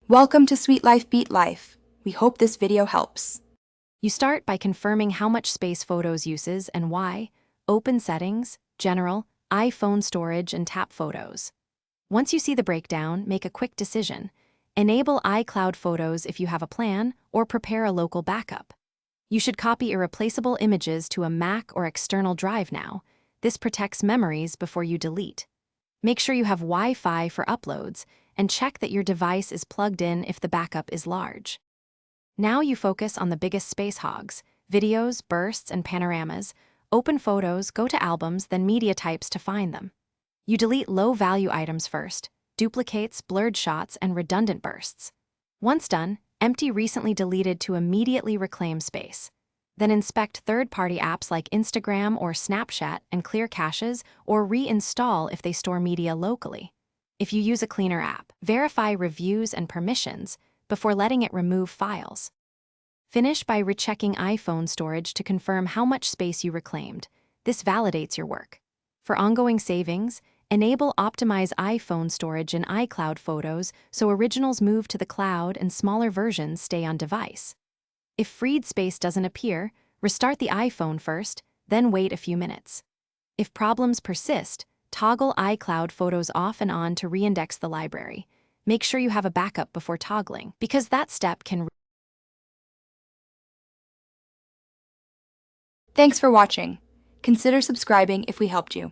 Welcome to Sweet Life Beat Life. We hope this video helps. You start by confirming how much space Photos uses and why. Open Settings, General, iPhone Storage, and tap Photos. Once you see the breakdown, make a quick decision. Enable iCloud Photos if you have a plan, or prepare a local backup. You should copy irreplaceable images to a Mac or external drive now. This protects memories before you delete. Make sure you have Wi-Fi for uploads, and check that your device is plugged in if the backup is large. Now you focus on the biggest space hogs: videos, bursts, and panoramas. Open Photos, go to Albums, then Media Types to find them. You delete low-value items first, duplicates, blurred shots, and redundant bursts. Once done, empty recently deleted to immediately reclaim space. Then inspect third-party apps like Instagram or Snapchat and clear caches or reinstall if they store media locally. If you use a cleaner app, verify reviews and permissions before letting it remove files. Finish by rechecking iPhone storage to confirm how much space you reclaimed. This validates your work. For ongoing savings, enable Optimize iPhone storage in iCloud Photos so originals move to the cloud and smaller versions stay on device. If freed space doesn't appear, restart the iPhone first, then wait a few minutes. If problems persist, toggle iCloud Photos off and on to reindex the library. Make sure you have a backup before toggling, because that step can... Thanks for watching. Consider subscribing if we helped you.